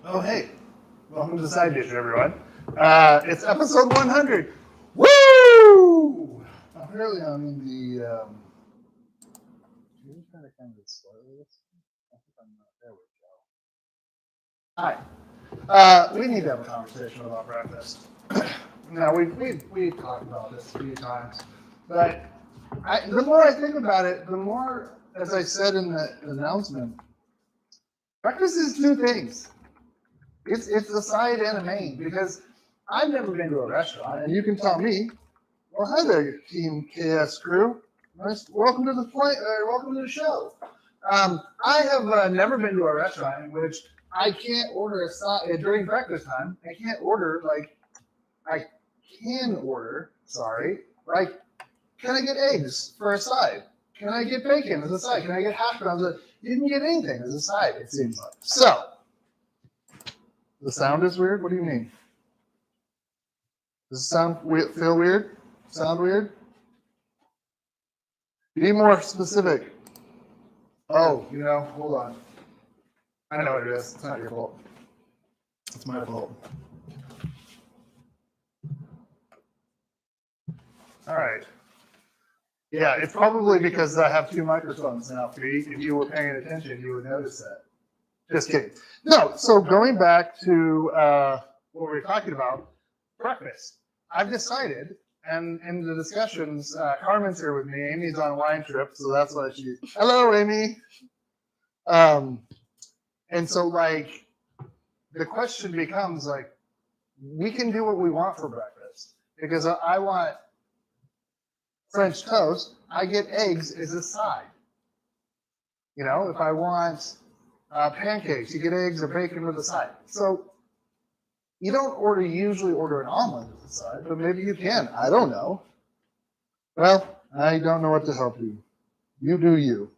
Oh, hey. Welcome to Side Dish, everyone. It's episode 100. Woo! Apparently, I'm in the. Should we try to kind of slow this? I think I'm not. There we go. Hi. We need to have a conversation about breakfast. Now, we've talked about this a few times, but the more I think about it, the more, as I said in the announcement, breakfast is two things. It's a side and a main, because I've never been to a restaurant, and you can tell me, well, hi there, Team KS crew. Nice, welcome to the show. I have never been to a restaurant in which I can't order a side during breakfast time. I can't order can I get eggs for a side? Can I get bacon as a side? Can I get hash browns? You can get anything as a side, it seems like. So. The sound is weird? What do you mean? Does it feel weird? Sound weird? Be more specific. Oh, hold on. I know what it is. It's not your fault. It's my fault. All right. Yeah, it's probably because I have two microphones now. If you were paying attention, you would notice that. Just kidding. No, so going back to what we were talking about, breakfast. I've decided, and in the discussions, Carmen's here with me. Amy's on a wine trip, so that's why she's... Hello, Amy. And so, the question becomes, we can do what we want for breakfast. Because I want French toast, I get eggs as a side. If I want... pancakes, you get eggs or bacon with a side. So you don't usually order an omelet as a side, but maybe you can. I don't know. Well, I don't know what to help you. You do you.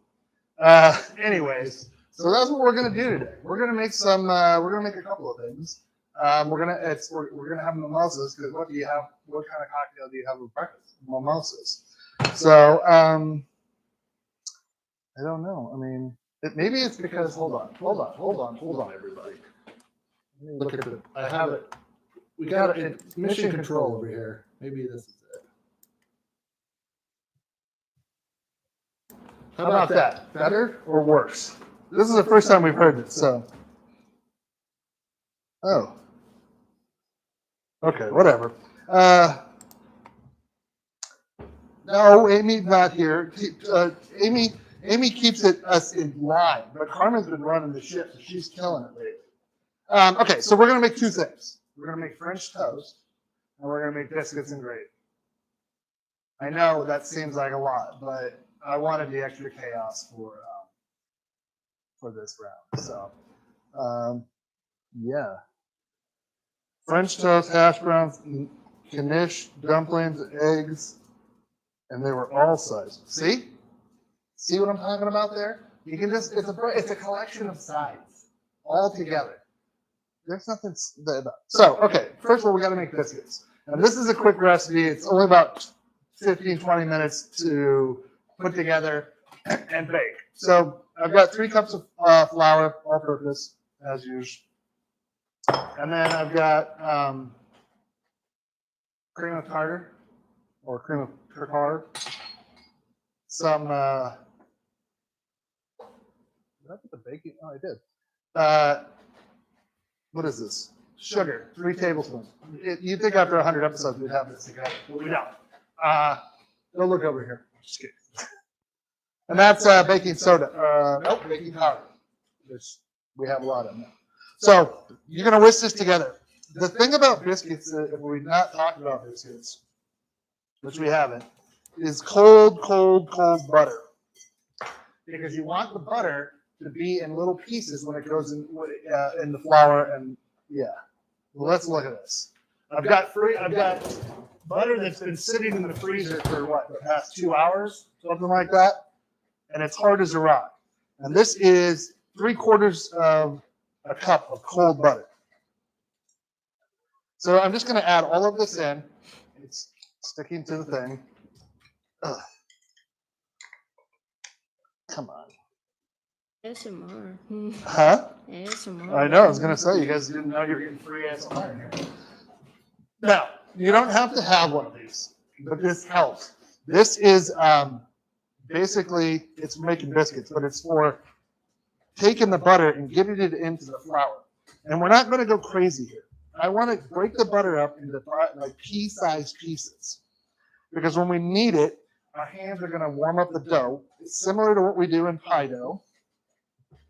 Anyways, so that's what we're gonna do today. We're gonna make a couple of things. We're gonna have mimosas, because what kind of cocktail do you have with breakfast? Mimosas. So I don't know. I mean, maybe it's because, hold on, everybody. Let me look at I have it. We got it. It's mission control over here. Maybe this is it. How about that? Better or worse? This is the first time we've heard this, so. Oh. Okay, whatever. No, Amy's not here. Amy keeps us in line, but Carmen's been running the ship, so she's killing it lately. Okay, so we're going to make two things. We're going to make French toast, and we're going to make biscuits and gravy. I know that seems like a lot, but I wanted the extra chaos for this round. So, yeah. French toast, hash browns, quiche, dumplings, eggs, and they were all sized. See? See what I'm talking about there? You can it's a collection of sides all together. There's nothing about. So, okay, first of all, we got to make biscuits. And this is a quick recipe. It's only about 15, 20 minutes to put together and bake. So I've got 3 cups of flour, all purpose, as usual. And then I've got cream of tartar, or cream of tartar. Some, did I put the baking? Oh, I did. What is this? Sugar, 3 tablespoons. You'd think after 100 episodes we'd have this together, but we don't. Don't look over here. Just kidding. And that's baking soda. Nope, baking powder. We have a lot of them. So you're going to whisk this together. The thing about biscuits, if we've not talked about biscuits, which we haven't, is cold butter. Because you want the butter to be in little pieces when it goes in the flour, and yeah. Well, let's look at this. I've got butter that's been sitting in the freezer for the past 2 hours, something like that, and it's hard as a rock. And this is 3/4 of a cup of cold butter. So I'm just going to add all of this in. It's sticking to the thing. Ugh. Come on. ASMR. Huh? ASMR. I know, I was going to say, you guys didn't know you were getting free ASMR in here. Now, you don't have to have one of these, but this helps. This is basically, it's making biscuits, but it's for taking the butter and getting it into the flour. And we're not going to go crazy here. I want to break the butter up into like pea-sized pieces. Because when we knead it, our hands are going to warm up the dough. It's similar to what we do in pie dough.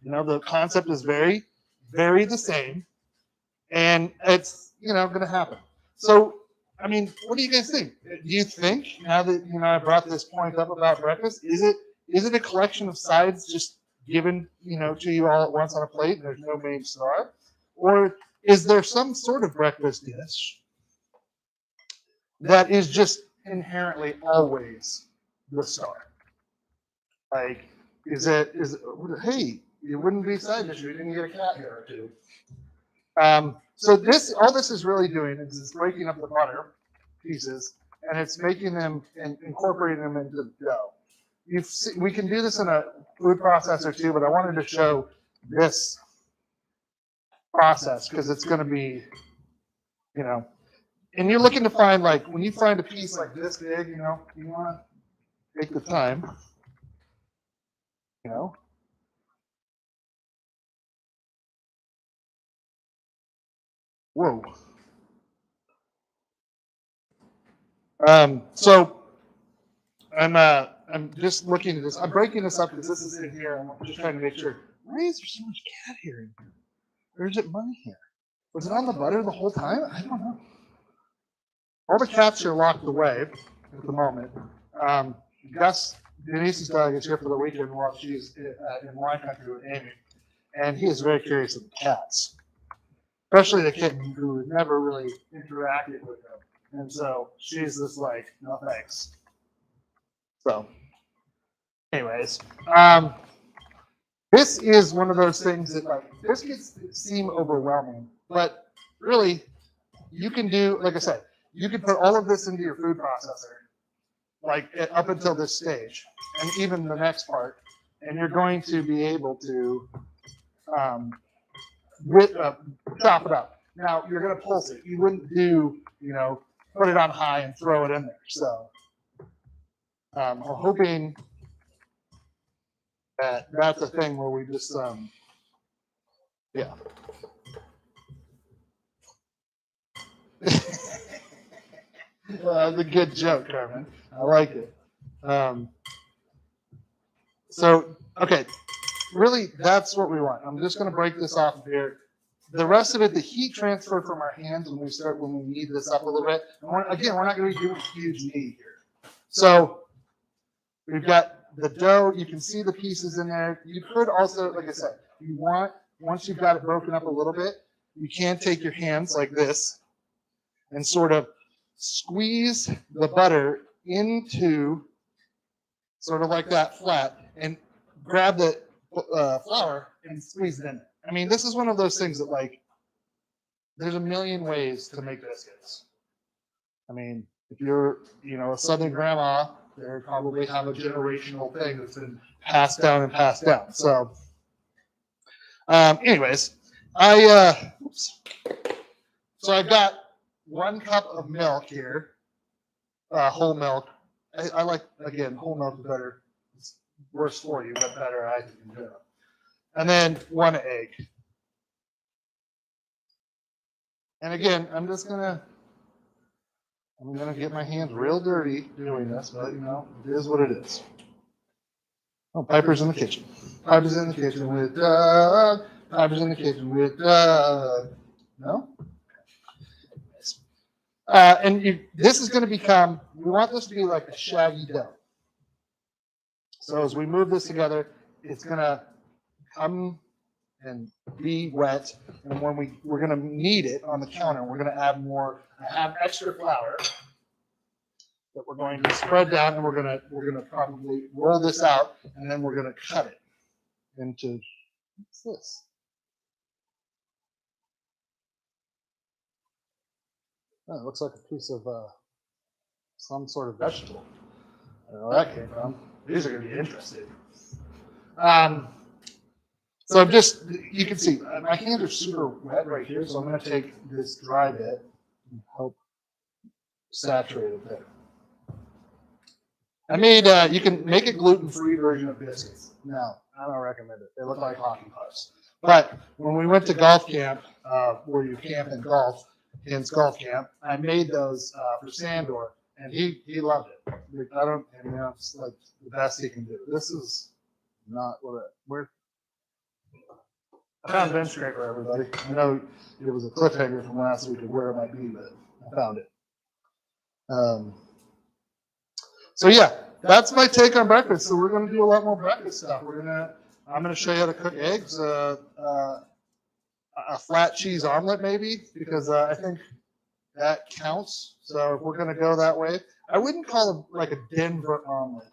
You know, the concept is very, very the same. And it's, going to happen. So, I mean, what do you guys think? Do you think, now that, I brought this point up about breakfast, is it a collection of sides just given, to you all at once on a plate and there's no main star? Or is there some sort of breakfast dish that is just inherently always the star? Like, hey, it wouldn't be side dish if you didn't get a cat hair or two. So all this is really doing is it's breaking up the butter pieces, and it's making them and incorporating them into the dough. We can do this in a food processor too, but I wanted to show this process because it's going to be, and you're looking to find, like, when you find a piece like this big, you want to take the time, Whoa. So I'm just looking at this. I'm breaking this up because this is in here. I'm just trying to make sure. Why is there so much cat hair in here? Or is it my hair? Was it on the butter the whole time? I don't know. All the cats are locked away at the moment. Denise's dog is here for the weekend while she's in wine country with Amy. And he is very curious of the cats, especially the kitten who never really interacted with them. And so she's just like, no thanks. So, anyways, this is one of those things that, like, biscuits seem overwhelming, but really, you can do, like I said, you can put all of this into your food processor, like up until this stage, and even the next part, and you're going to be able to chop it up. Now, you're going to pulse it. You wouldn't do, put it on high and throw it in there. So, I'm hoping that that's a thing where we just, yeah. That's a good joke, Carmen. I like it. So, okay, really, that's what we want. I'm just going to break this off here. The rest of it, the heat transfer from our hands when we knead this up a little bit. And we're not going to be doing a huge knead here. So we've got the dough. You can see the pieces in there. You could also, like I said, once you've got it broken up a little bit, you can take your hands like this and sort of squeeze the butter into sort of like that flat and grab the flour and squeeze it in. I mean, this is one of those things that, like, there's a million ways to make biscuits. I mean, if you're, a Southern grandma, they probably have a generational thing that's been passed down and passed down. So, anyways, so I've got 1 cup of milk here, whole milk. I like, again, whole milk is better. It's worse for you, but better, I think, in general. And then 1 egg. And again, I'm gonna get my hands real dirty doing this, but it is what it is. Oh, Piper's in the kitchen. Piper's in the kitchen with Doug. Piper's in the kitchen with Doug. No? This is going to become, we want this to be like a shaggy dough. So as we move this together, it's going to come and be wet. And when we're going to knead it on the counter, we're going to add extra flour that we're going to spread down, and we're going to probably roll this out, and then we're going to cut it into, what's this? Oh, it looks like a piece of some sort of vegetable. I don't know where that came from. These are going to be interesting. So I'm just, you can see, my hands are super wet right here, so I'm going to take this dry bit and help saturate it there. I made, you can make a gluten-free version of biscuits. No, I don't recommend it. They look like hockey pucks. But when we went to golf camp, where you camp and golf, Ken's golf camp, I made those for Sandor, and he loved it. I don't, and it's like the best he can do. This is not what I found bench scraper, everybody. I know it was a cliffhanger from last week of where it might be, but I found it. So yeah, that's my take on breakfast. So we're going to do a lot more breakfast stuff. I'm going to show you how to cook eggs, a flat cheese omelet maybe, because I think that counts. So if we're going to go that way, I wouldn't call it like a Denver omelet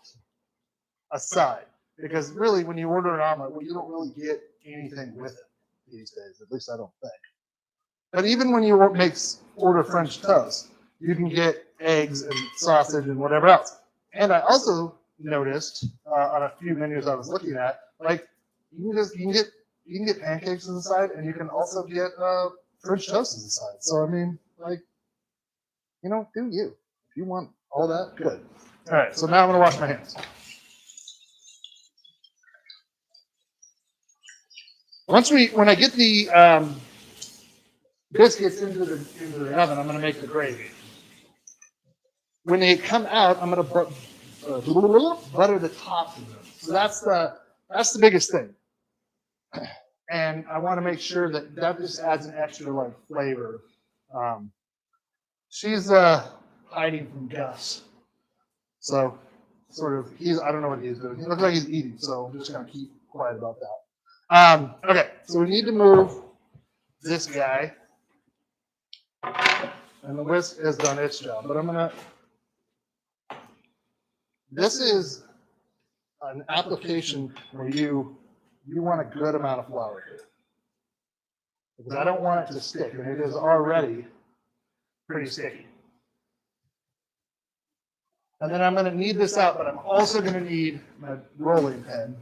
a side, because really when you order an omelet, well, you don't really get anything with it these days. At least I don't think. But even when you order French toast, you can get eggs and sausage and whatever else. And I also noticed on a few menus I was looking at, like you can get pancakes as a side, and you can also get French toast as a side. So I mean, like, do you? If you want all that, good. All right. So now I'm gonna wash my hands. When I get the biscuits into the oven, I'm going to make the gravy. When they come out, I'm going to butter the tops of them. So that's the biggest thing. And I want to make sure that just adds an extra flavor. She's hiding from Gus. So sort of I don't know what he's doing. He looks like he's eating, so I'm just going to keep quiet about that. Okay, so we need to move this guy, and the whisk has done its job, but this is an application where you want a good amount of flour here, because I don't want it to stick, and it is already pretty sticky. And then I'm going to knead this out, but I'm also going to need my rolling pin.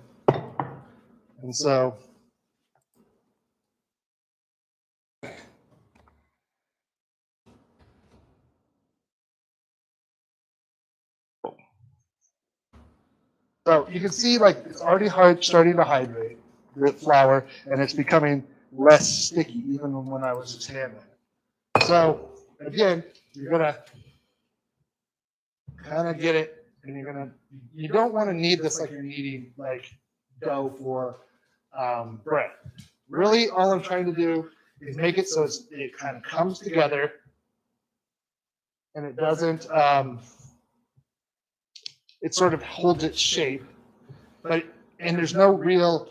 And so you can see it's already starting to hydrate the flour, and it's becoming less sticky even when I was just handling it. So again, you're gonna kind of get it, and you don't want to knead this like you're kneading dough for bread. Really, all I'm trying to do is make it so it kind of comes together, and it doesn't. It sort of holds its shape, and there's no real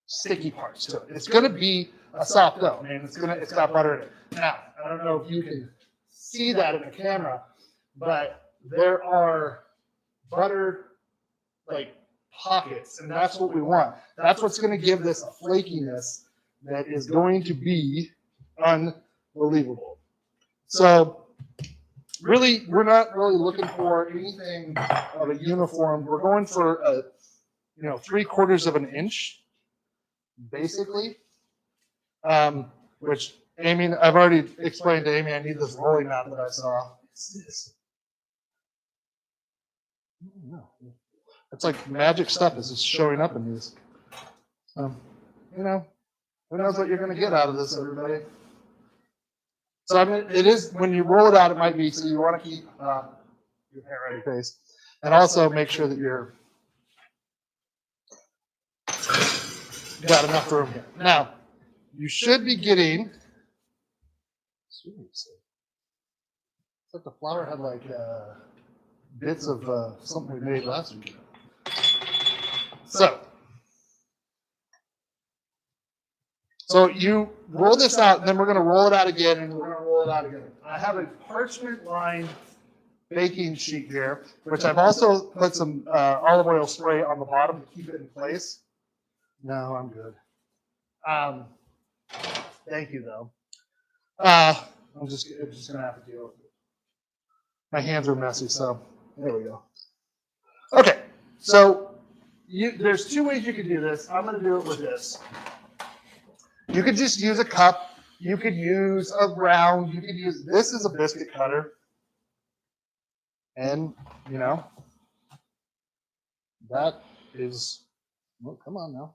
sticky parts to it. It's going to be a soft dough, and it's got butter in it. Now, I don't know if you can see that in the camera, but there are butter pockets, and that's what we want. That's what's going to give this a flakiness that is going to be unbelievable. So really, we're not really looking for anything of a uniform. We're going for 3/4 of an inch, basically. Which Amy, I've already explained to Amy, I need this rolling mat that I saw. What's this? No. It's like magic stuff is just showing up in these. Who knows what you're going to get out of this, everybody. So it is, when you roll it out, it might be, so you want to keep your hair ready face. And also make sure that you got enough room here. Now, you should be getting, it's like the flour had bits of something we made last week. So you roll this out, and then we're going to roll it out again, and we're going to roll it out again. I have a parchment-lined baking sheet here, which I've also put some olive oil spray on the bottom to keep it in place. No, I'm good. Thank you, though. I'm just going to have to deal with it. My hands are messy, so there we go. Okay, so there's two ways you could do this. I'm going to do it with this. You could just use a cup. You could use a round. You could use, this is a biscuit cutter. And, you know, that is, well, come on now.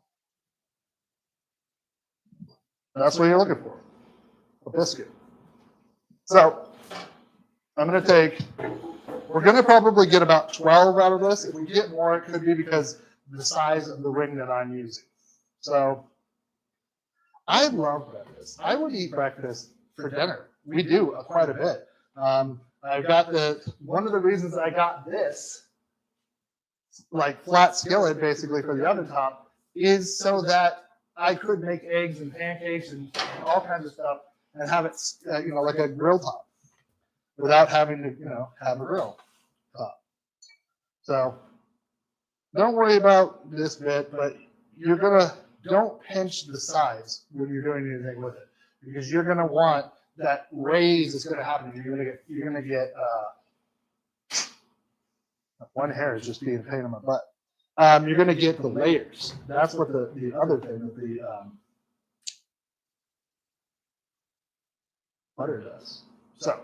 That's what you're looking for, a biscuit. So, I'm going to take, we're going to probably get about 12 out of this. If we get more, it could be because of the size of the ring that I'm using. So, I love breakfast. I would eat breakfast for dinner. We do quite a bit. I've got one of the reasons I got this, like flat skillet basically for the oven top, is so that I could make eggs and pancakes and all kinds of stuff and have it, you know, like a grill top without having to, you know, have a grill top. So don't worry about this bit, but don't pinch the sides when you're doing anything with it, because you're gonna want that raise is gonna happen. You're gonna get one hair is just being a pain in my butt. You're gonna get the layers. That's what the other thing that the butter does. So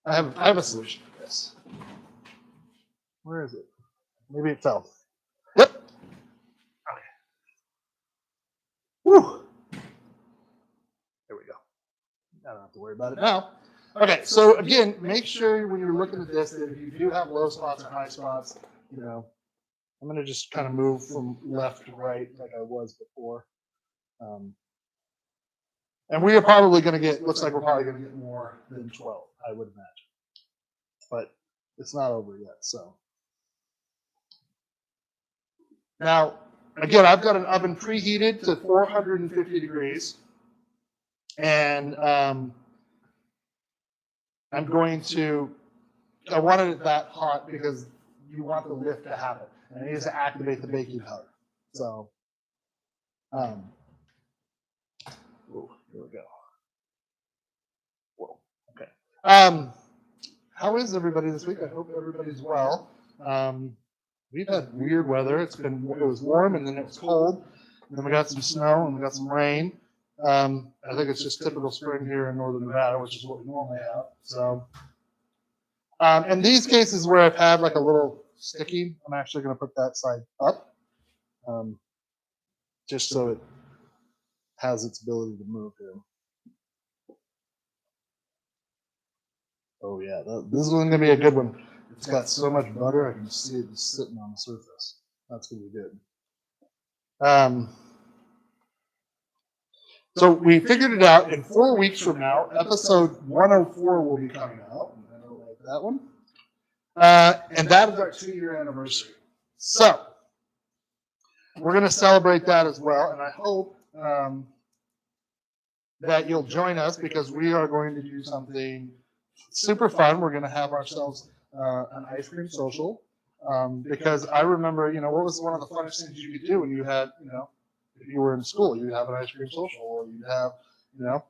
I have a solution for this. Where is it? Maybe it fell. Yep. Okay. Whew. There we go. I don't have to worry about it now. Okay, so again, make sure when you're looking at this that if you do have low spots or high spots, you know, I'm going to just kind of move from left to right like I was before. And we are probably going to get, looks like we're probably going to get more than 12, I would imagine. But it's not over yet, so. Now, again, I've got an oven preheated to 450 degrees. And I'm going to, I wanted it that hot because you want the lift to happen. And it needs to activate the baking powder. So, oh, here we go. Whoa, okay. How is everybody this week? I hope everybody's well. We've had weird weather. It was warm and then it was cold. And then we got some snow and we got some rain. I think it's just typical spring here in northern Nevada, which is what we normally have. So, in these cases where I've had like a little sticky, I'm actually going to put that side up, just so it has its ability to move here. Oh yeah, this is going to be a good one. It's got so much butter, I can see it just sitting on the surface. That's going to be good. So we figured it out. In 4 weeks from now, episode 104 will be coming out. I don't like that one. And that is our 2-year anniversary. So we're going to celebrate that as well. And I hope that you'll join us because we are going to do something super fun. We're going to have ourselves an ice cream social. Because I remember, you know, what was one of the funnest things you could do when you had, you know, if you were in school, you'd have an ice cream social, or you'd have, you know.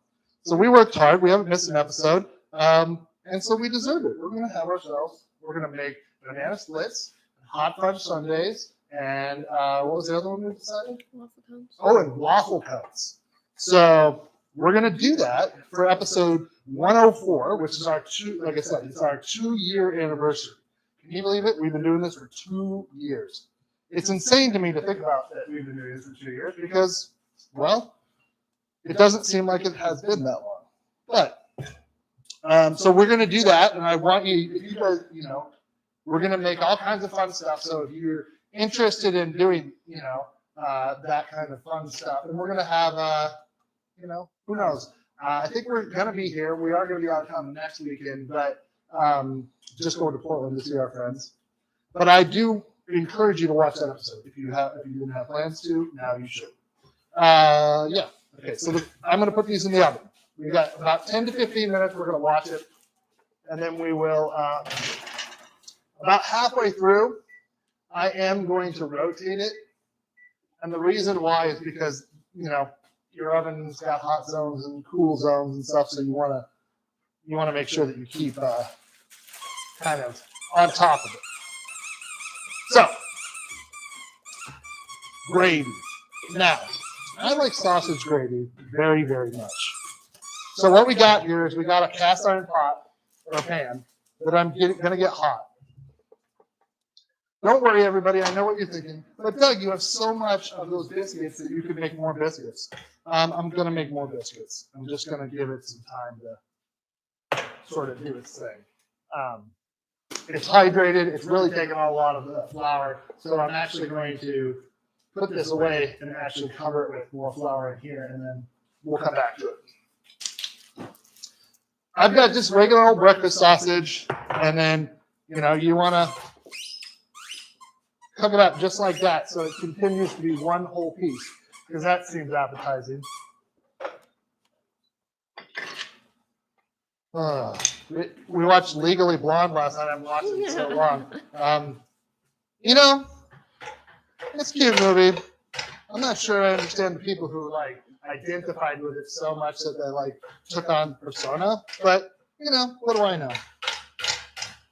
So we worked hard. We haven't missed an episode. And so we deserve it. We're going to have ourselves, we're going to make banana splits, hot fudge sundaes, and what was the other one we decided? Waffle cones. Oh, and waffle cones. So we're going to do that for episode 104, which is our like I said, it's our 2-year anniversary. Can you believe it? We've been doing this for 2 years. It's insane to me to think about that we've been doing this for 2 years because, well, it doesn't seem like it has been that long. But, so we're going to do that, and I want you, if you guys, you know, we're going to make all kinds of fun stuff. So if you're interested in doing, you know, that kind of fun stuff, and we're going to have, you know, who knows? I think we're going to be here. We are going to be out of town next weekend, but just going to Portland to see our friends. But I do encourage you to watch that episode. If you didn't have plans to, now you should. Yeah. Okay. So I'm going to put these in the oven. We've got about 10 to 15 minutes. We're going to watch it, and then we will. About halfway through, I am going to rotate it, and the reason why is because you know your oven's got hot zones and cool zones and stuff, so you want to make sure that you keep kind of on top of it. So gravy. Now, I like sausage gravy very, very much. So what we got here is we got a cast iron pot or pan that I'm going to get hot. Don't worry, everybody. I know what you're thinking. But Doug, you have so much of those biscuits that you could make more biscuits. I'm going to make more biscuits. I'm just going to give it some time to sort of do its thing. It's hydrated. It's really taken on a lot of the flour. So I'm actually going to put this away and actually cover it with more flour in here, and then we'll come back to it. I've got just regular old breakfast sausage, and then, you want to cook it up just like that so it continues to be one whole piece, because that seems appetizing. We watched Legally Blonde last night. I've watched it so long. It's a cute movie. I'm not sure I understand the people who identified with it so much that they took on persona, but what do I know?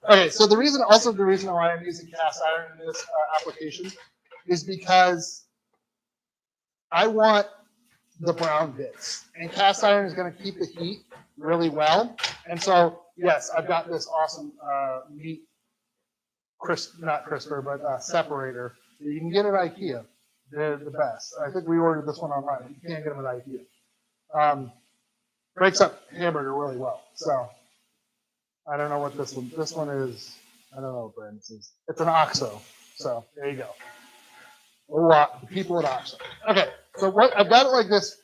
Okay, so the reason why I'm using cast iron in this application is because I want the brown bits, and cast iron is going to keep the heat really well. And so, yes, I've got this awesome meat separator that you can get at IKEA. They're the best. I think we ordered this one online. You can't get them at IKEA. Breaks up hamburger really well. So I don't know what this one is. I don't know what brand this is. It's an OXO. So there you go. A lot of people at OXO. Okay, so I've got it like this.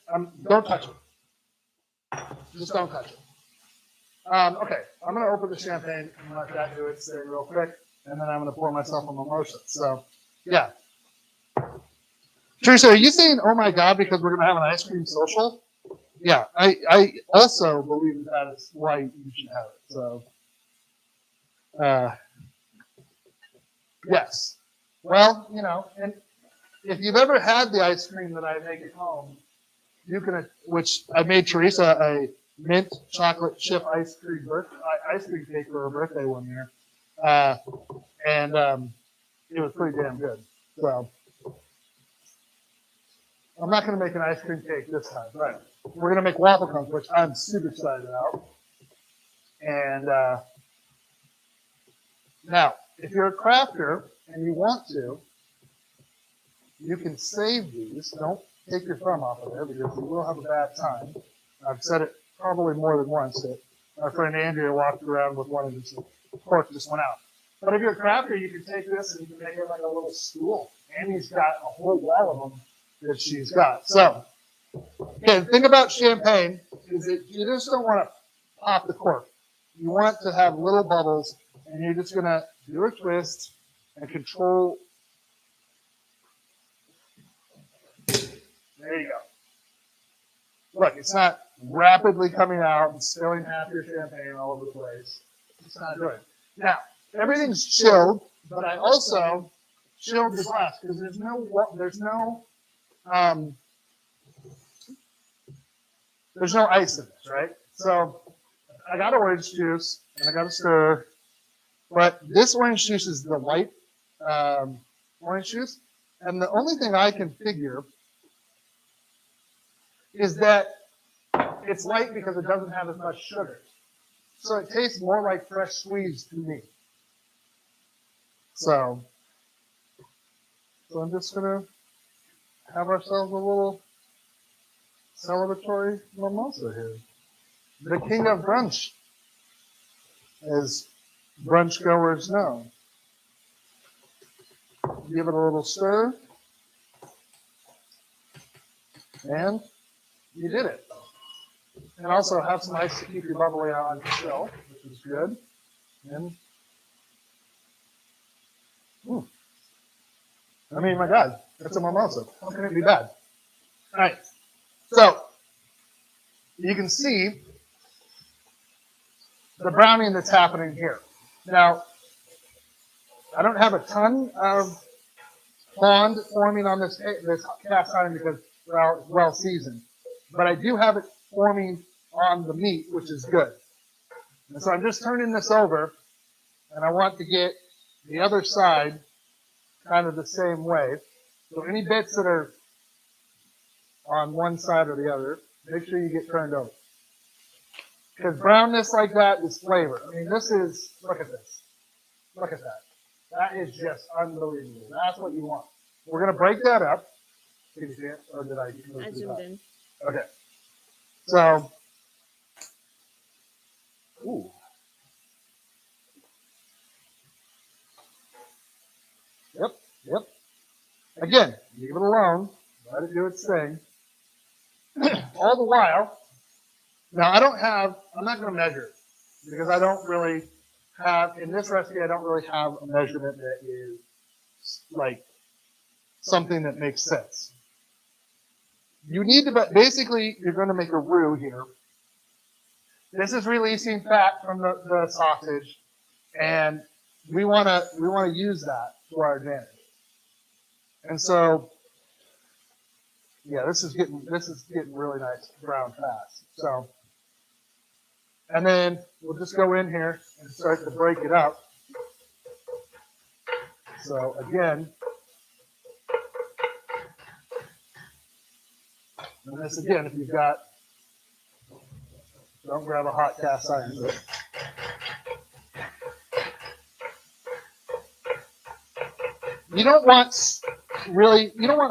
Don't touch it. Just don't touch it. Okay, I'm going to open the champagne and let that do its thing real quick, and then I'm going to pour myself a mimosa. So, yeah. Teresa, are you saying, oh my God, because we're going to have an ice cream social? Yeah, I also believe that is why you should have it. So, yes. Well, and if you've ever had the ice cream that I make at home, which I made Teresa a mint chocolate chip ice cream cake for her birthday one year, and it was pretty damn good. So I'm not going to make an ice cream cake this time, right? We're going to make waffle cones, which I'm super excited about. And now, if you're a crafter and you want to, you can save these. Don't take your thumb off of there because you will have a bad time. I've said it probably more than once that our friend Andrea walked around with one of these. Of course, just went out. But if you're a crafter, you can take this and you can make it like a little stool. Annie's got a whole wall of them that she's got. So, okay, the thing about champagne is that you just don't want to pop the cork. You want to have little bubbles, and you're just going to do a twist and control. There you go. Look, it's not rapidly coming out and spilling half your champagne all over the place. It's not good. Now, everything's chilled, but I also chilled the glass because there's no ice in this, right? So I got orange juice and I got a stir, but this orange juice is the light orange juice, and the only thing I can figure is that it's light because it doesn't have as much sugar. So it tastes more like fresh squeeze to me. So I'm just going to have ourselves a little celebratory mimosa here. The king of brunch, as brunch goers know. Give it a little stir. And you did it. And also have some ice to keep your bubbly on chill, which is good. And I mean, my God, that's a mimosa. How can it be bad? All right. So you can see the browning that's happening here. Now, I don't have a ton of fond forming on this cast iron because it's well seasoned, but I do have it forming on the meat, which is good. And so I'm just turning this over, and I want to get the other side kind of the same way. So any bits that are on one side or the other, make sure you get turned over. Because brownness like that is flavor. I mean, this is, look at this. Look at that. That is just unbelievable. That's what you want. We're going to break that up. Can you see it? Or did I zoomed in. Okay. So, ooh. Yep. Again, leave it alone. Let it do its thing. All the while, now I'm not going to measure it because I don't really have, in this recipe, I don't really have a measurement that is like something that makes sense. You need to, basically, you're going to make a roux here. This is releasing fat from the sausage, and we want to use that to our advantage. And so, yeah, this is getting really nice brown fast. So, and then we'll just go in here and start to break it up. So again, and this again, if you've got, don't grab a hot cast iron. But you don't want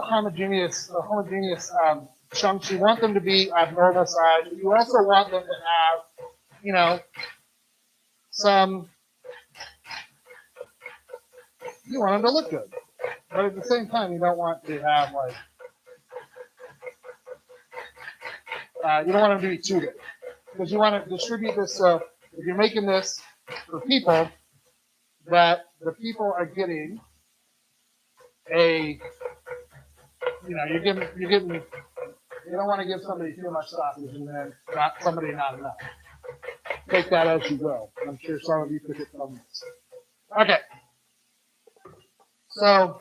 homogeneous chunks. You want them to be abnormal size. You also want them to have, you want them to look good. But at the same time, you don't want to have you don't want them to be too good. Because you want to distribute this so if you're making this for people, that the people are getting you don't want to give somebody too much sausage and then not enough. Take that as you go. I'm sure some of you could get from this. Okay. So,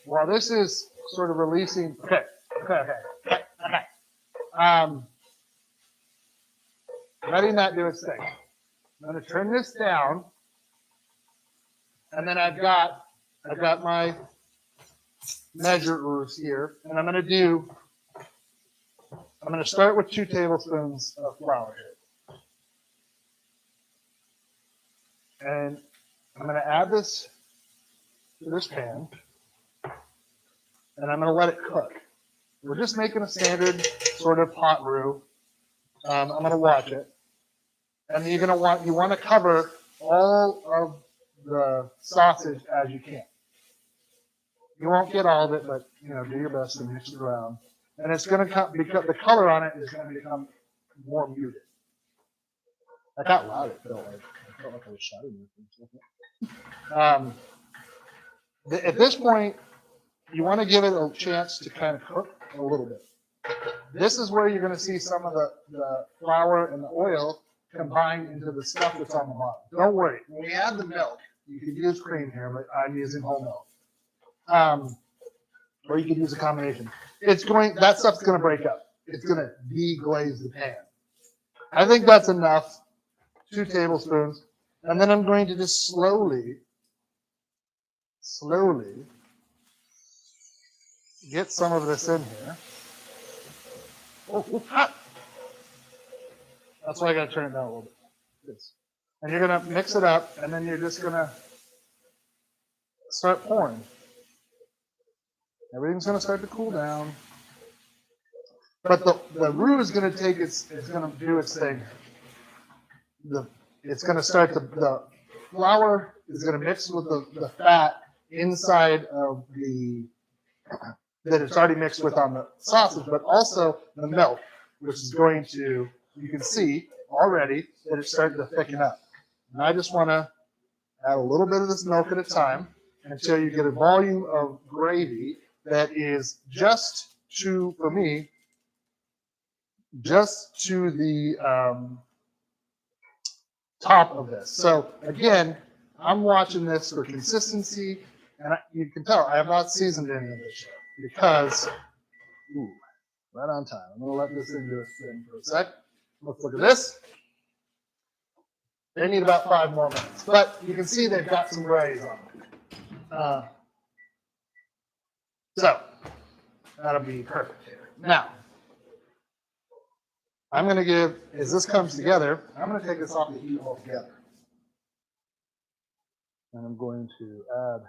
while this is sort of releasing, okay. Letting that do its thing. I'm going to turn this down, and then I've got my measures here, and I'm going to start with 2 tablespoons of flour here. And I'm going to add this to this pan, and I'm going to let it cook. We're just making a standard sort of pot roux. I'm going to watch it. And you want to cover all of the sausage as you can. You won't get all of it, but do your best to mix it around. And it's going to come, because the color on it is going to become more muted. I got loud. It felt like I was shouting. At this point, you want to give it a chance to kind of cook a little bit. This is where you're going to see some of the flour and the oil combine into the stuff that's on the bottom. Don't worry. When we add the milk, you could use cream here, but I'm using whole milk. Or you could use a combination. That stuff's going to break up. It's going to deglaze the pan. I think that's enough. 2 tablespoons. And then I'm going to just slowly get some of this in here. Oh, hot. That's why I got to turn it down a little bit. And you're going to mix it up, and then you're just going to start pouring. Everything's going to start to cool down. But the roux is going to do its thing. It's going to start the flour is going to mix with the fat inside of that it's already mixed with on the sausage, but also the milk, which is going to, you can see already that it's starting to thicken up. And I just want to add a little bit of this milk at a time until you get a volume of gravy that is just to the top of this. So again, I'm watching this for consistency, and you can tell I have not seasoned any of this yet because, right on time. I'm going to let this thing do its thing for a sec. Let's look at this. They need about 5 more minutes, but you can see they've got some grays on them. So that'll be perfect here. Now, I'm going to give, as this comes together, I'm going to take this off the heat altogether. And I'm going to add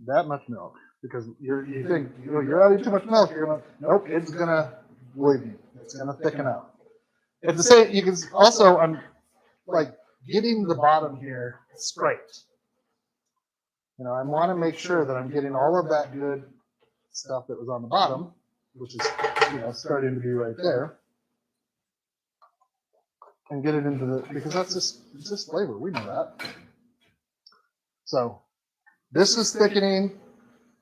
that much milk because you think you're adding too much milk. You're going to, nope, it's going to, believe me, it's going to thicken out. At the same, you can also, I'm like getting the bottom here straight. You know, I want to make sure that I'm getting all of that good stuff that was on the bottom, which is, starting to be right there, and get it into the, because it's just flavor. We know that. So this is thickening,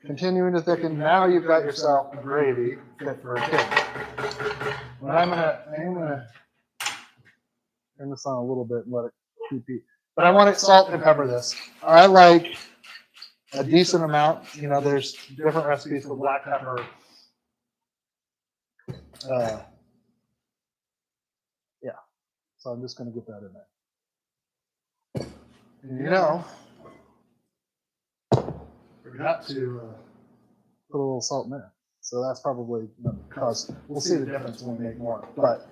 continuing to thicken. Now you've got yourself a gravy fit for a kid. What I'm gonna turn this on a little bit and let it keep heat. But I want to salt and pepper this. I like a decent amount. There's different recipes for black pepper. Yeah. So I'm just going to get that in there. And forgot to put a little salt in there. So that's probably because we'll see the difference when we make more. But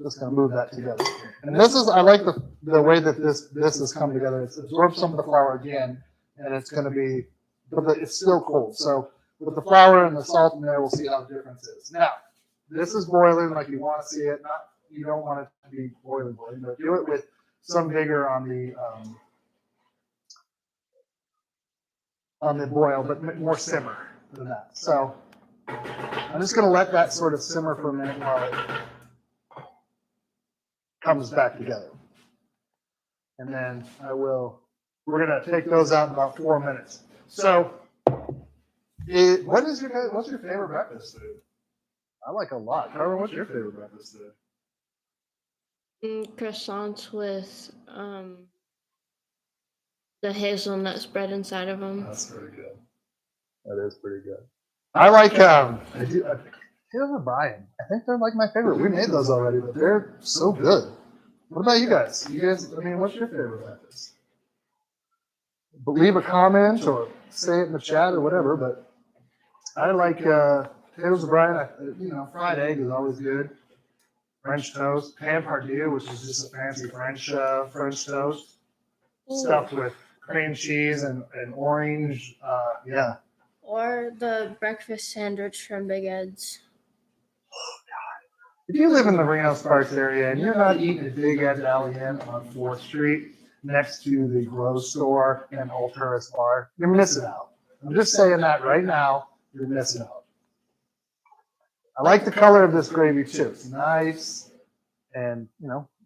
just going to move that together. And this is, I like the way that this has come together. It's absorbed some of the flour again, and it's going to be, but it's still cold. So with the flour and the salt in there, we'll see how the difference is. Now, this is boiling like you want to see it. You don't want it to be boiling, but do it with some vigor on the boil, but more simmer than that. So I'm just going to let that sort of simmer for a minute while it comes back together. And then we're going to take those out in about 4 minutes. So what's your favorite breakfast food? I like a lot. Carmen, what's your favorite breakfast food? Croissants with the hazelnut spread inside of them. That's pretty good. That is pretty good. I like Brian. I think they're like my favorite. We made those already, but they're so good. What about you guys? What's your favorite breakfast? But leave a comment or say it in the chat or whatever. But I like potatoes with Brian. Fried egg is always good. French toast, pan pardue, which is just a fancy French toast, stuffed with cream cheese and orange. Yeah. Or the breakfast sandwich from Big Ed's. Oh, God. If you live in the Reno Sparks area and you're not eating at Big Ed's Alley Inn on 4th Street next to the Grow Store and Old Tourist Bar, you're missing out. I'm just saying that right now. You're missing out. I like the color of this gravy too. It's nice and,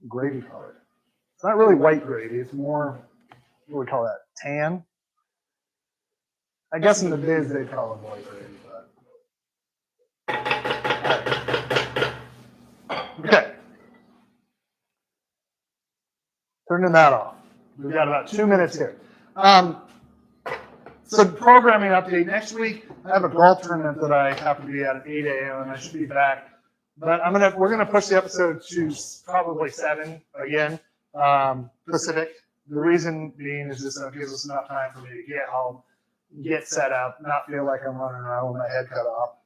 gravy colored. It's not really white gravy. It's more, what do we call that? Tan? I guess in the biz they call it white gravy, but. Okay. Turning that off. We've got about 2 minutes here. So programming update. Next week, I have a golf tournament that I have to be at 8 a.m. and I should be back. But we're gonna push the episode to probably 7 again, Pacific. The reason being is just that it gives us enough time for me to get home, get set up, not feel like I'm running around with my head cut off.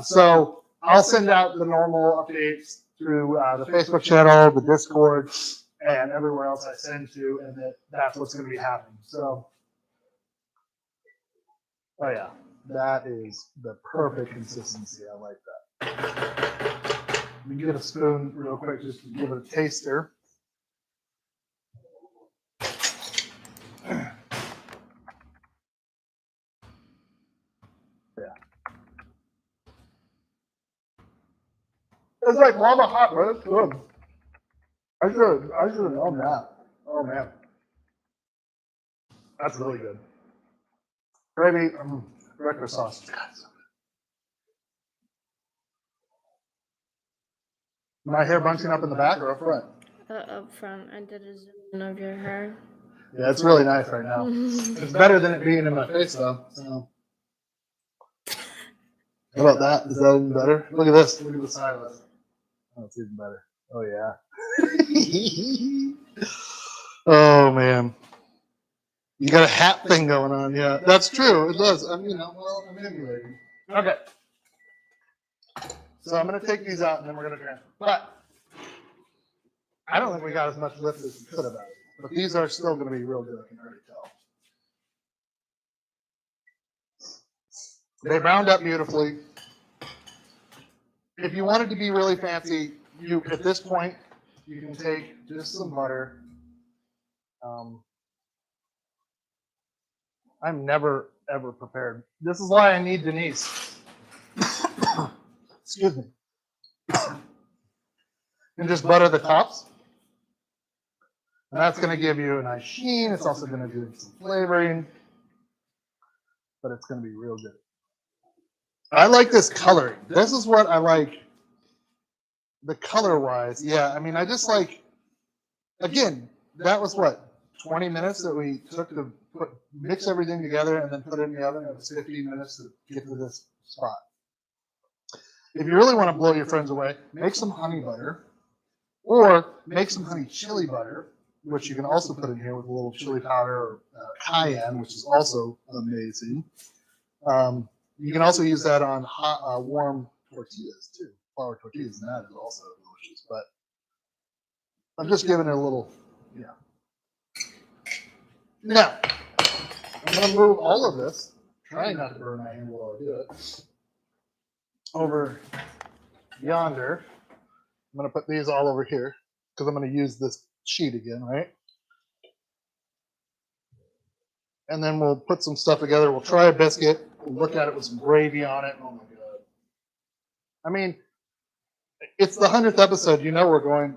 So I'll send out the normal updates through the Facebook channel, the Discord, and everywhere else I send to, and that's what's going to be happening. So, oh yeah, that is the perfect consistency. I like that. Let me get a spoon real quick just to give it a taster. It's like lava hot, but it's good. I should have known that. Oh man, that's really good. Gravy, breakfast sausage. My hair bunching up in the back or up front? Up front. I did a zoom in of your hair. Yeah, it's really nice right now. It's better than it being in my face though. So. How about that? Is that even better? Look at this. Look at the side of this. Oh, it's even better. Oh, yeah. Oh, man. You got a hat thing going on, yeah. That's true. It does. I'm emulating. Okay. So I'm going to take these out, and then we're going to transfer. But I don't think we got as much lift as we could have. But these are still going to be real good. I can already tell. They browned up beautifully. If you wanted to be really fancy, at this point, you can take just some butter. I'm never, ever prepared. This is why I need Denise. Excuse me. And just butter the tops. And that's going to give you a nice sheen. It's also going to do some flavoring. But it's going to be real good. I like this coloring. This is what I like. The color-wise, yeah. I mean, I just like, again, that was what, 20 minutes that we took to mix everything together and then put it in the oven. It was 15 minutes to get to this spot. If you really want to blow your friends away, make some honey butter or make some honey chili butter, which you can also put in here with a little chili powder or cayenne, which is also amazing. You can also use that on hot, warm tortillas too. Flour tortillas, and that is also delicious. But I'm just giving it a little, yeah. Now, I'm going to move all of this, trying not to burn my hand while I do it, over yonder. I'm going to put these all over here because I'm going to use this sheet again, right? And then we'll put some stuff together. We'll try a biscuit. We'll look at it with some gravy on it. Oh my God. I mean, it's the 100th episode. You know we're going.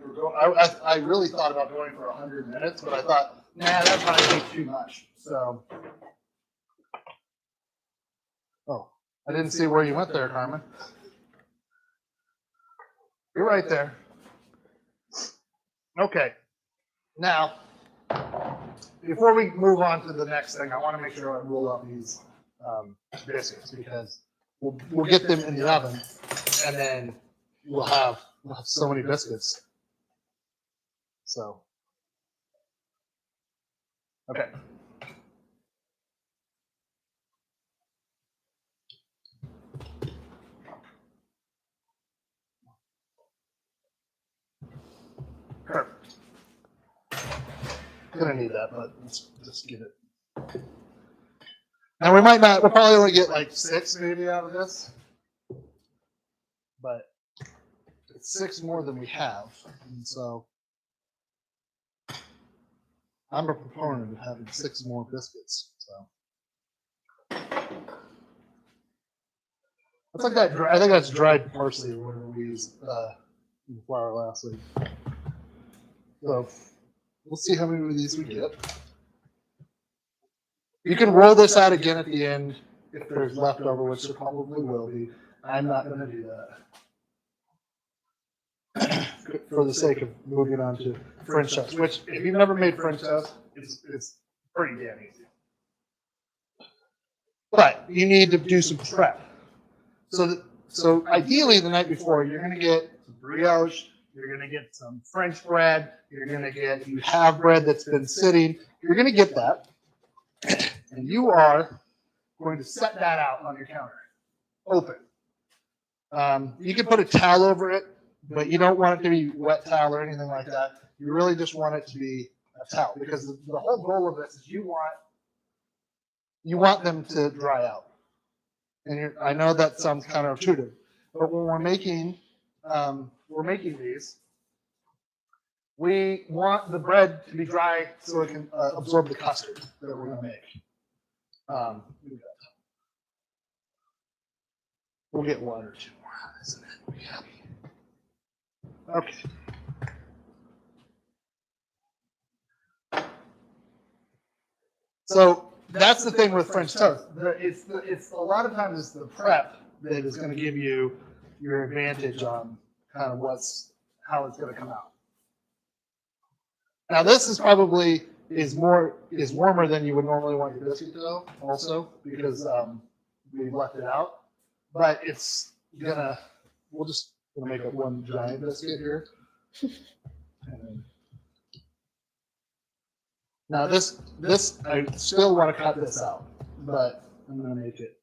I really thought about going for 100 minutes, but I thought, nah, that probably be too much. So, oh, I didn't see where you went there, Carmen. You're right there. Okay. Now, before we move on to the next thing, I want to make sure I roll out these biscuits because we'll get them in the oven, and then we'll have so many biscuits. So, okay. Perfect. Gonna need that, but let's just get it. Now we'll probably only get like 6 maybe out of this, but it's 6 more than we have, and so I'm a proponent of having 6 more biscuits. So it's like that. I think that's dried parsley or whatever we used in the flour last week. So we'll see how many of these we get. You can roll this out again at the end if there's leftover, which there probably will be. I'm not going to do that for the sake of moving on to French toast, which if you've never made French toast, it's pretty damn easy. But you need to do some prep. So ideally the night before, you're going to get some brioche, you're going to get some French bread, you have bread that's been sitting, you're going to get that. And you are going to set that out on your counter, open. You can put a towel over it, but you don't want it to be wet towel or anything like that. You really just want it to be a towel because the whole goal of this is you want them to dry out. And I know that sounds counterintuitive, but when we're making these, we want the bread to be dry so it can absorb the custard that we're going to make. We'll get 1 or 2 more out of this, and then we'll be happy. Okay. So that's the thing with French toast. It's a lot of times it's the prep that is going to give you your advantage on kind of how it's going to come out. Now this is probably is warmer than you would normally want your biscuit dough, also because we left it out. But we're just gonna make up one giant biscuit here. And then, Now this, I still want to cut this out, but I'm going to make it.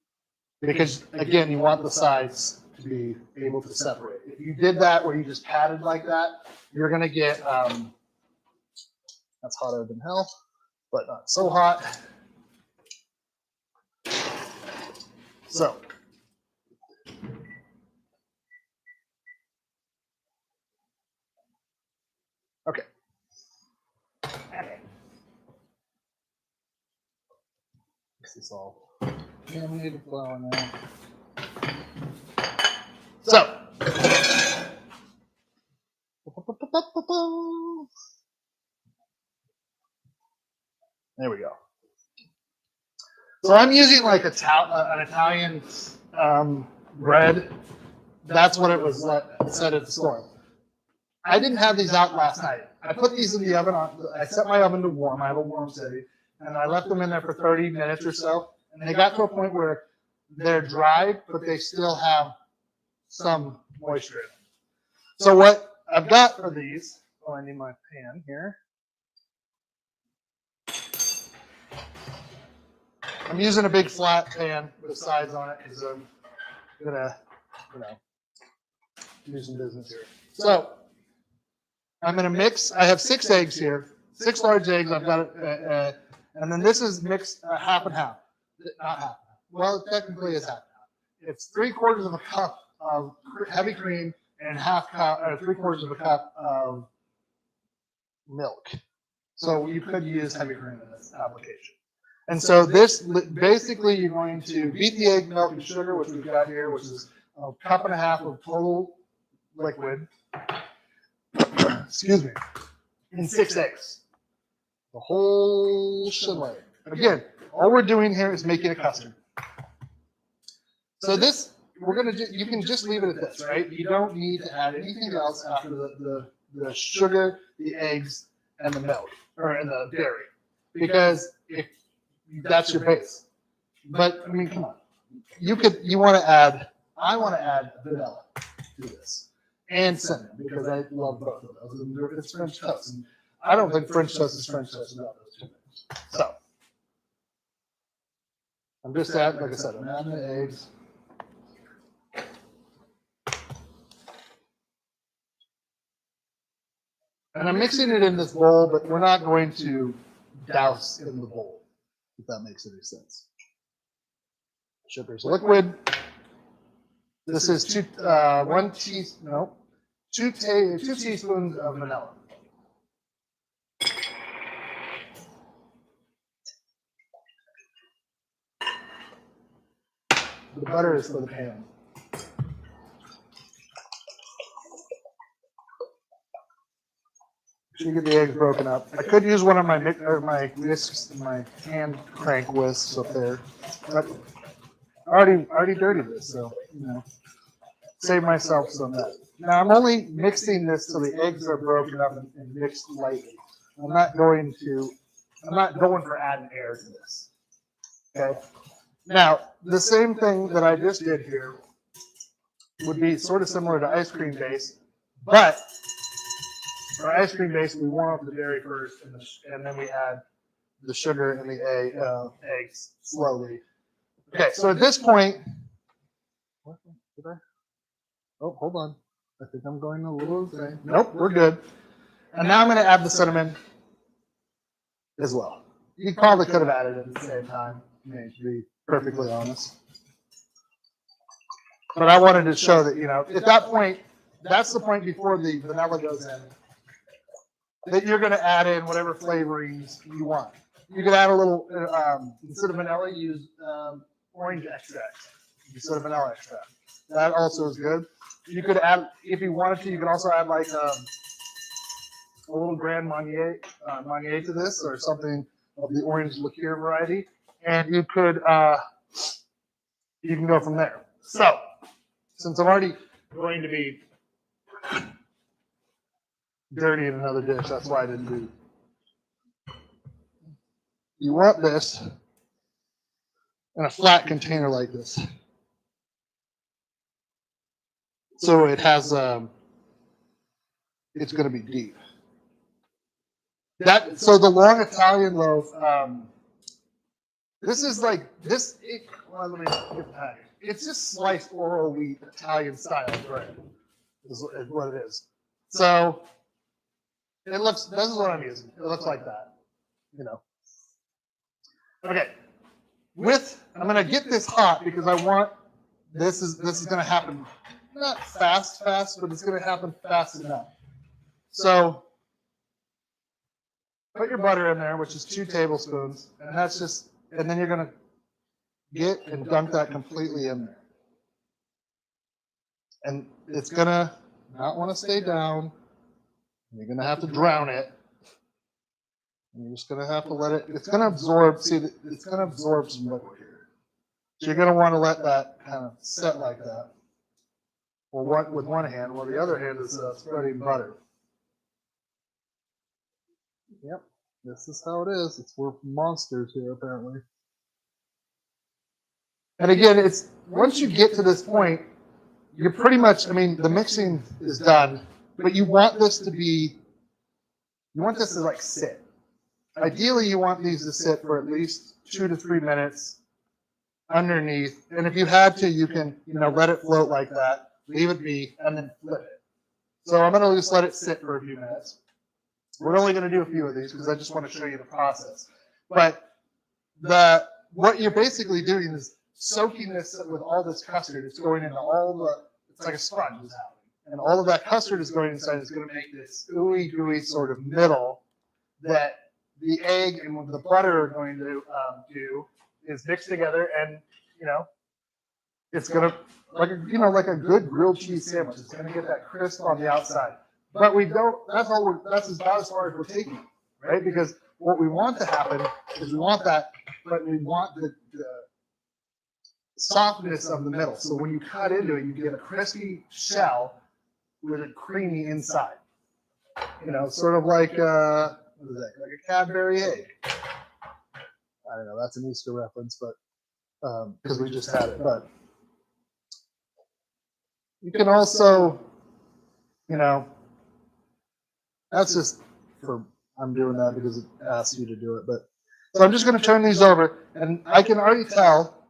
Because again, you want the sides to be able to separate. If you did that where you just patted like that, you're going to get, that's hotter than hell, but not so hot. So. Okay. This is all laminated flour now. So. There we go. So I'm using like an Italian bread. That's what it was said at the store. I didn't have these out last night. I put these in the oven. I set my oven to warm. I have a warm setting. And I left them in there for 30 minutes or so. And they got to a point where they're dry, but they still have some moisture in them. So what I've got for these, I need my pan here. I'm using a big flat pan with sides on it because I'm gonna, do some business here. So I'm gonna mix. I have 6 eggs here, 6 large eggs. I've got it, and then this is mixed half and half. Not half. Well, it technically is half and half. It's 3/4 of a cup of heavy cream and 3/4 of a cup of milk. So you could use heavy cream in this application. And so this, basically, you're going to beat the egg, milk, and sugar, which we've got here, which is a cup and a half of total liquid. Excuse me. In 6 eggs. The whole shebang. Again, all we're doing here is making a custard. So this, you can just leave it at this, right? You don't need to add anything else after the sugar, the eggs, and the milk, and the dairy. Because if that's your base. But I mean, come on. I want to add vanilla to this. And cinnamon, because I love both of those. And it's French toast. And I don't think French toast is French toast without those 2 things. So I'm just adding, like I said, I'm adding the eggs. And I'm mixing it in this bowl, but we're not going to douse in the bowl, if that makes any sense. Sugar's liquid. This is 2 teaspoons of vanilla. The butter is for the pan. You get the eggs broken up. I could use one of my whisks, my hand crank whisks up there, but I already dirtied this, so save myself some of that. Now I'm only mixing this so the eggs are broken up and mixed lightly. I'm not going for adding air to this. Okay. Now the same thing that I just did here would be sort of similar to ice cream base, but for ice cream base, we warm up the dairy first, and then we add the sugar and the eggs slowly. Okay, so at this point, oh, hold on. I think I'm going a little insane. Nope, we're good. And now I'm going to add the cinnamon as well. You probably could have added it at the same time, to be perfectly honest. But I wanted to show that, at that point, that's the point before the vanilla goes in, that you're going to add in whatever flavorings you want. You could add a little, instead of vanilla, use orange extract instead of vanilla extract. That also is good. You could add, if you wanted to, you could also add like a little Grand Marnier to this, or something of the orange liqueur variety, and you can go from there. So, since I'm already going to be dirty in another dish, that's why I didn't do it. You want this in a flat container like this. So it has, it's going to be deep. So the long Italian loaf, this is like this. Well, let me get that. It's just sliced oral wheat Italian style bread, is what it is. So it looks. This is what I'm using. It looks like that, you know. Okay. I'm gonna get this hot because I want this is gonna happen not fast, but it's gonna happen fast enough. So put your butter in there, which is 2 tablespoons, and then you're gonna get and dunk that completely in there. And it's gonna not want to stay down. You're gonna have to drown it. And you're just gonna have to let it. It's gonna absorb. See, it's gonna absorb some liquid here. So you're gonna want to let that kind of set like that. Well, with one hand, while the other hand is spreading butter. Yep, this is how it is. We're monsters here, apparently. And again, it's once you get to this point, you're pretty much. I mean, the mixing is done, but you want this to like sit. Ideally, you want these to sit for at least 2 to 3 minutes underneath. And if you had to, you can, let it float like that, leave it be, and then flip it. So I'm going to just let it sit for a few minutes. We're only going to do a few of these because I just want to show you the process. But what you're basically doing is soaking this with all this custard. It's going into it's like a sponge, and all of that custard is going inside. It's going to make this ooey gooey sort of middle that the egg and the butter are going to do is mix together, and it's going to like a good grilled cheese sandwich. It's going to get that crisp on the outside. But we don't. That's about as far as we're taking, right? Because what we want to happen is we want that, but we want the softness of the middle. So when you cut into it, you get a crispy shell with a creamy inside. Sort of like what is that? Like a Cadbury egg. I don't know. That's an Easter reference, but because we just had it. But you can also, that's just I'm doing that because it asks you to do it. But so I'm just going to turn these over, and I can already tell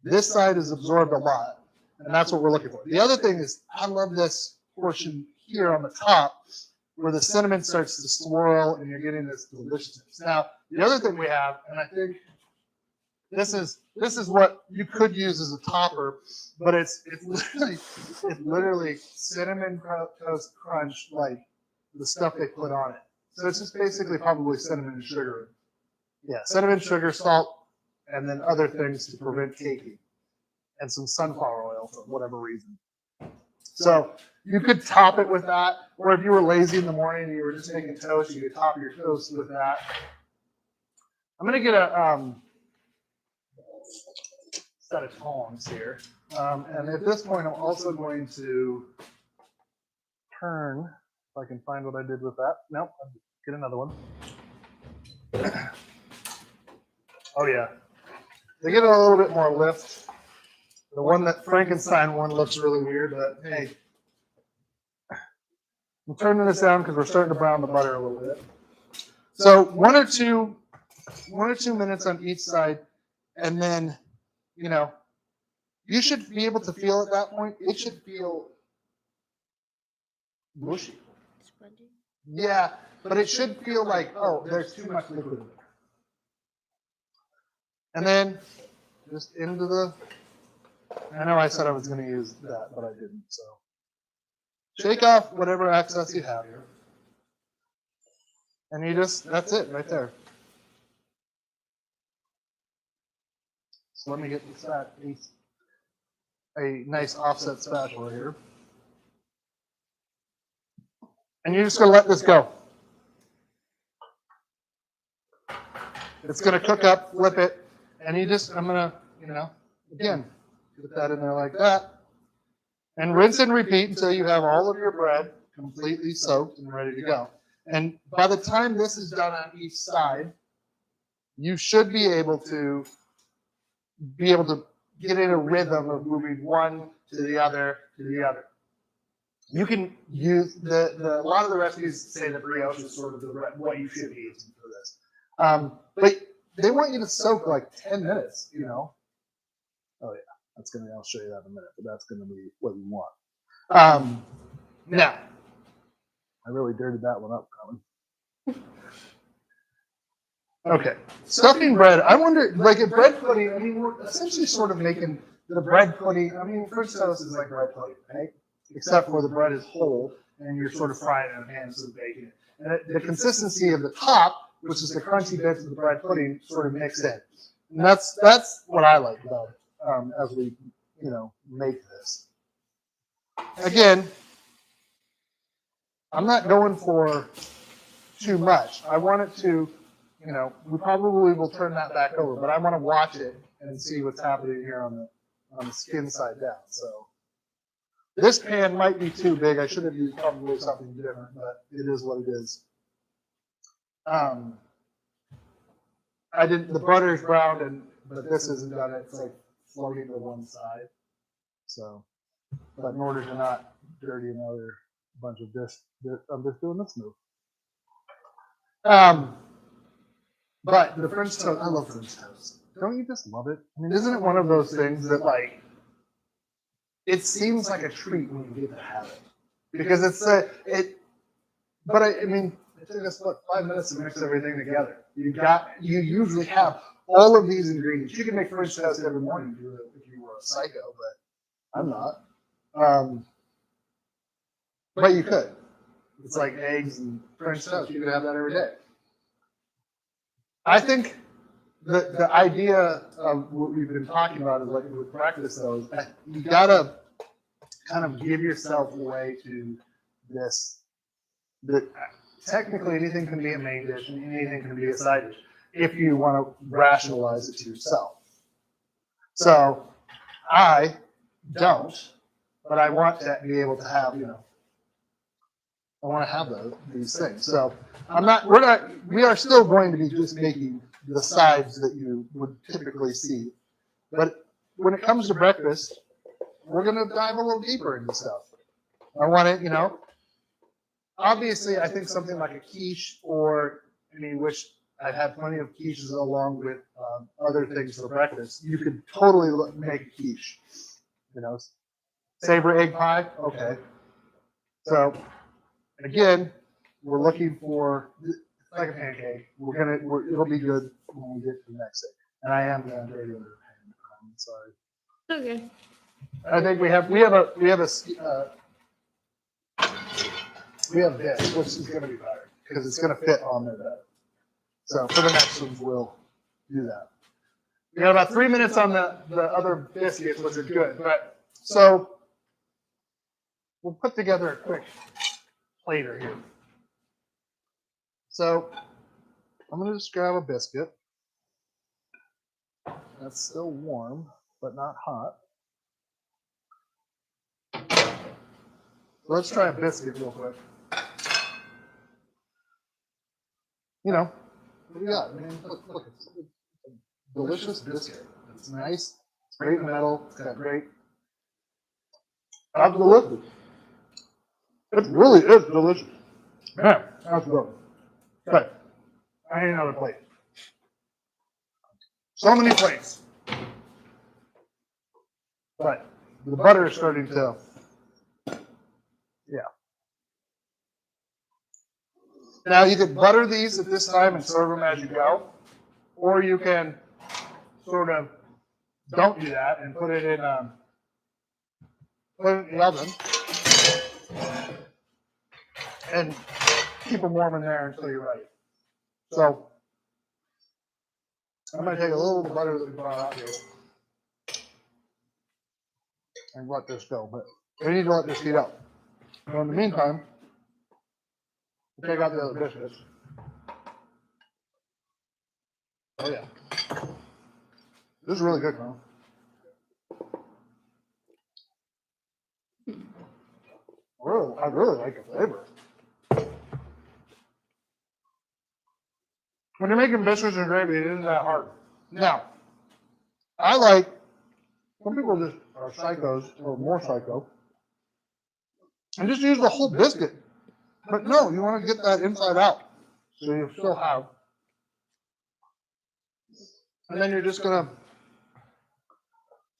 this side is absorbed a lot, and that's what we're looking for. The other thing is I love this portion here on the top where the cinnamon starts to swirl and you're getting this deliciousness. Now, the other thing we have, and I think this is what you could use as a topper, but it's literally cinnamon toast crunch, like the stuff they put on it. So it's just basically probably cinnamon and sugar. Yeah, cinnamon, sugar, salt, and then other things to prevent caking, and some sunflower oil for whatever reason. So you could top it with that, or if you were lazy in the morning and you were just making toast, you could top your toast with that. I'm going to get a set of tongs here. And at this point, I'm also going to turn, if I can find what I did with that. Nope, I'll get another one. Oh, yeah. They get a little bit more lift. The one that Frankenstein one looks really weird, but hey. I'm turning this down because we're starting to brown the butter a little bit. So one or two minutes on each side, and then, you should be able to feel at that point. It should feel mushy. Spongy. Yeah, but it should feel like, oh, there's too much liquid in there. And then just into the. I know I said I was going to use that, but I didn't. So shake off whatever excess you have here. And that's it right there. So let me get a nice offset spatula here. And you're just going to let this go. It's going to cook up, flip it, and I'm going to, again, put that in there like that. And rinse and repeat until you have all of your bread completely soaked and ready to go. And by the time this is done on each side, you should be able to get in a rhythm of moving one to the other to the other. You can use a lot of the recipes say that brioche is sort of what you should be using for this. But they want you to soak like 10 minutes, you know. Oh yeah, I'll show you that in a minute, but that's gonna be what you want. Now, I really dirtied that one up, Colin. Okay, stuffing bread. I wonder, like a bread pudding, I mean, we're essentially sort of making the bread pudding, I mean, French toast is like bread pudding, right? Except for the bread is whole, and you're sort of frying it in a pan instead of baking it. And the consistency of the top, which is the crunchy bits of the bread pudding, sort of mix in. And that's what I like about it as we, you know, make this. Again, I'm not going for too much. I want it to, you know, we probably will turn that back over, but I want to watch it and see what's happening here on the skin side down. So this pan might be too big. I should have used probably something different, but it is what it is. The butter's browned, but this isn't done. It's like floating to one side. So, but in order to not dirty another bunch of this, I'm just doing this move. But the French toast, I love French toast. Don't you just love it? I mean, isn't it one of those things that like, it seems like a treat when you get to have it, because but I mean, it took us what 5 minutes to mix everything together. You usually have all of these ingredients. You can make French toast every morning if you were a psycho, but I'm not. But you could. It's like eggs and French toast. You could have that every day. I think the idea of what we've been talking about is like with breakfast, though, is that you gotta kind of give yourself away to this. That technically anything can be a main dish and anything can be a side dish if you want to rationalize it to yourself. So I don't, but I want to be able to have, you know, I want to have these things. So we are still going to be just making the sides that you would typically see. But when it comes to breakfast, we're going to dive a little deeper into stuff. I want it, you know, obviously I think something like a quiche which I've had plenty of quiches along with other things for breakfast. You could totally make a quiche, you know, savory egg pie. Okay. So again, we're looking for, it's like a pancake. It'll be good when we get to the next thing. And I am going to dirty under the pan. I'm sorry. Okay. I think we have this, which is going to be better because it's going to fit on there better. So for the next ones, we'll do that. We got about 3 minutes on the other biscuits, which are good. But so we'll put together a quick plater here. So I'm going to just grab a biscuit. That's still warm, but not hot. So let's try a biscuit real quick. You know, what do you got? I mean, look, it's a delicious biscuit. It's nice. It's great in the middle. It's got great. That's delicious. It really is delicious. Man, that's good. Okay. I need another plate. So many plates. But the butter is starting to, yeah. Now you could butter these at this time and serve them as you go, or you can sort of don't do that and put it in the oven and keep them warm in there until you're ready. So I'm going to take a little of the butter that we brought out here and let this go, but we need to let this heat up. So in the meantime, we'll take out the other biscuits. Oh yeah. This is really good, man. I really like the flavor. When you're making biscuits and gravy, it isn't that hard. Now, some people just are psychos or more psycho. And just use the whole biscuit. But no, you want to get that inside out. So you still have. And then you're just going to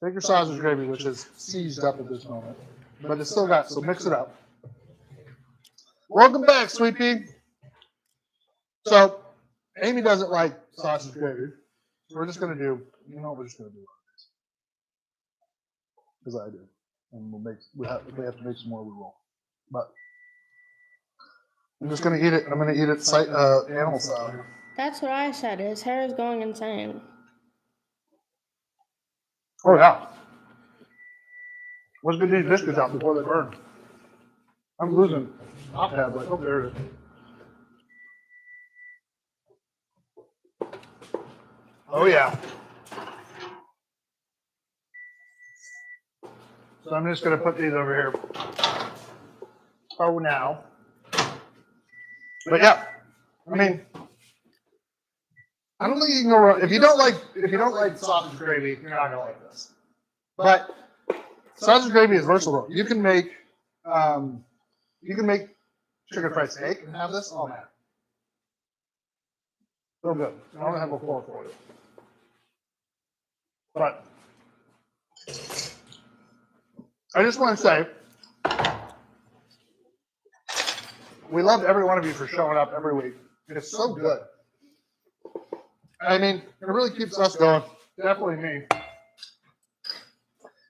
take your sausage gravy, which is seized up at this moment. But it's still got, so mix it up. Welcome back, Sweet Pea. So, Amy doesn't like sausage gravy. So we're just going to do, we're just going to do because I do. And if we have to make some more, we will. But I'm just going to eat it. I'm going to eat it animal style. That's what I said. His hair is going insane. Oh, yeah. Let's get these biscuits out before they burn. I'm losing top pad, but oh, there it is. Oh, yeah. So I'm just going to put these over here. Oh, now. But yeah, I mean, I don't think you can go wrong. If you don't like sausage gravy, you're not gonna like this. But sausage gravy is versatile. You can make chicken fried steak and have this. Oh man, so good. I don't have a fork for it, but I just want to say we love every one of you for showing up every week. It's so good. I mean, it really keeps us going. Definitely me.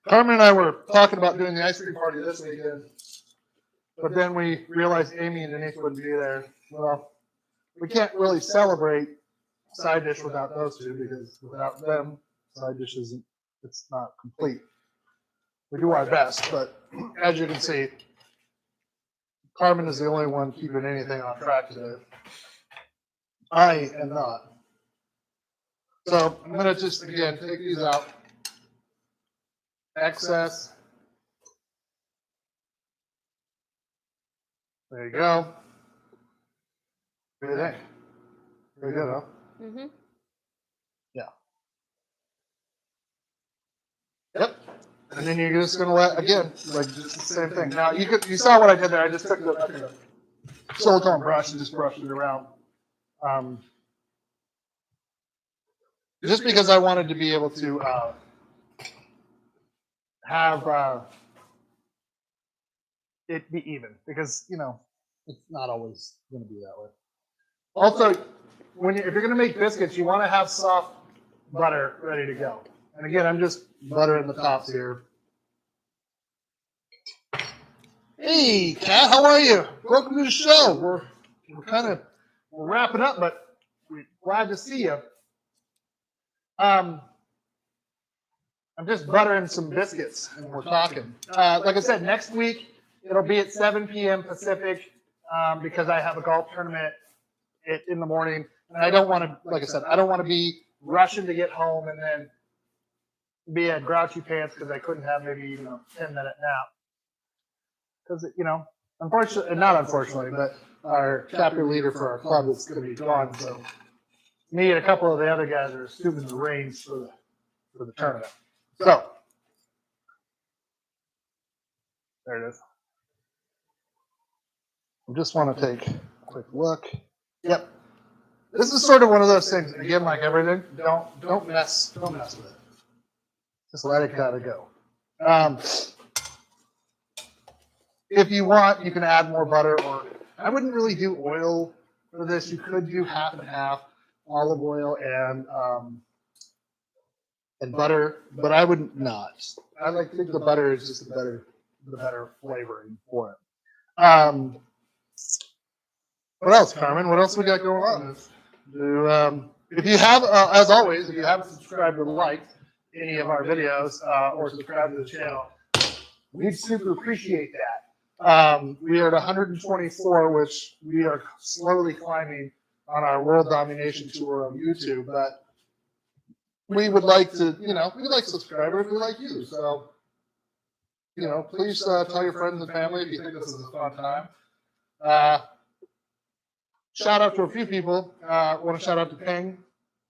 Carmen and I were talking about doing the ice cream party this weekend, but then we realized Amy and Denise wouldn't be there. Well, we can't really celebrate side dish without those two because without them, side dish it's not complete. We do our best, but as you can see, Carmen is the only one keeping anything on track today. I am not. So I'm going to just, again, take these out. Excess. There you go. What do you think? Very good, huh? Mm-hmm. Yeah. Yep. And then you're just going to let, again, like just the same thing. Now, you saw what I did there. I just took the silicone brush and just brushed it around. Just because I wanted to be able to have it be even, because it's not always going to be that way. Also, if you're going to make biscuits, you want to have soft butter ready to go. And again, I'm just buttering the tops here. Hey, Kat, how are you? Welcome to the show. We're wrapping up, but we're glad to see you. I'm just buttering some biscuits, and we're talking. Like I said, next week it'll be at 7 p.m. Pacific because I have a golf tournament in the morning, and I don't want to, like I said, I don't want to be rushing to get home and then be at grouchy pants because I couldn't have maybe even a 10-minute nap. Because unfortunately, not unfortunately, but our chapter leader for our club is going to be gone, so me and a couple of the other guys are assuming the reins for the tournament. So, there it is. I just want to take a quick look. Yep. This is sort of one of those things, again, like everything, don't mess with it. Just let it kind of go. If you want, you can add more butter, or I wouldn't really do oil for this. You could do half and half, olive oil and butter, but I would not. I think the butter is just the better flavoring for it. What else, Carmen? What else we got going on? If you have, as always, if you haven't subscribed or liked any of our videos or subscribed to the channel, we'd super appreciate that. We are at 124, which we are slowly climbing on our world domination tour on YouTube, but we would like to, we like subscribers, we like you. So, please tell your friends and family if you think this is a fun time. Shout out to a few people. I want to shout out to Ping.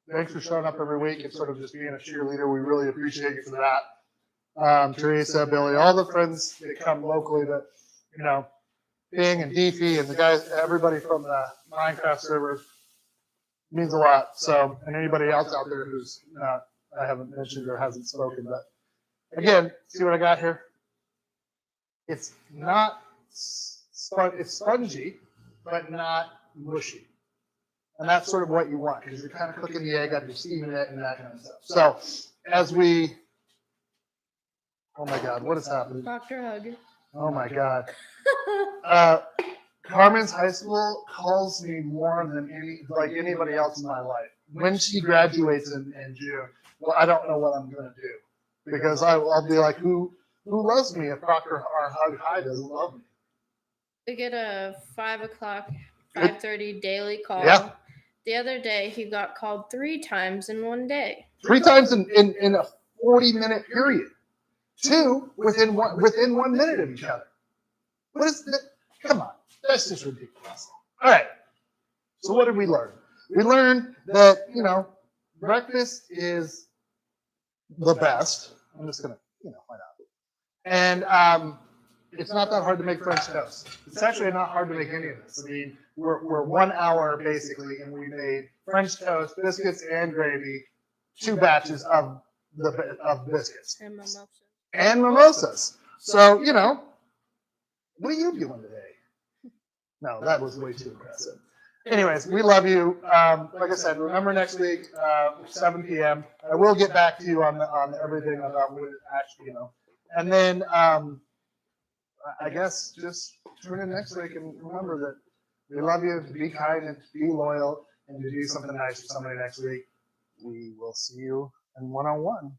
Thanks for showing up every week and sort of just being a cheerleader. We really appreciate you for that. Teresa, Billy, all the friends that come locally that, you know, Bing and Deefy and the guys, everybody from the Minecraft server means a lot. So, and anybody else out there who's not, I haven't mentioned or hasn't spoken, but again, see what I got here? It's not, it's spongy, but not mushy. And that's sort of what you want, because you're kind of cooking the egg up, you're steaming it, and that kind of stuff. So, as we, oh my God, what is happening? Dr. Hug. Oh my God. Carmen's high school calls me more than anybody else in my life. When she graduates in June, well, I don't know what I'm going to do, because I'll be like, who loves me if Proctor or Hug High doesn't love me? We get a 5 o'clock, 5:30 daily call. Yeah. The other day, he got called 3 times in one day. 3 times in a 40-minute period. 2 within 1 minute of each other. What is that? Come on. That's just ridiculous. All right. So what did we learn? We learned that, you know, breakfast is the best. I'm just going to, you know, find out. And it's not that hard to make French toast. It's actually not hard to make any of this. I mean, we're 1 hour basically, and we made French toast, biscuits, and gravy, 2 batches of biscuits. And mimosas. And mimosas. So, you know, what are you doing today? No, that was way too aggressive. Anyways, we love you. Like I said, remember next week, 7 p.m. I will get back to you on everything about what it actually, you know. And then I guess just tune in next week and remember that we love you. Be kind and be loyal and to do something nice for somebody next week. We will see you in 1-on-1.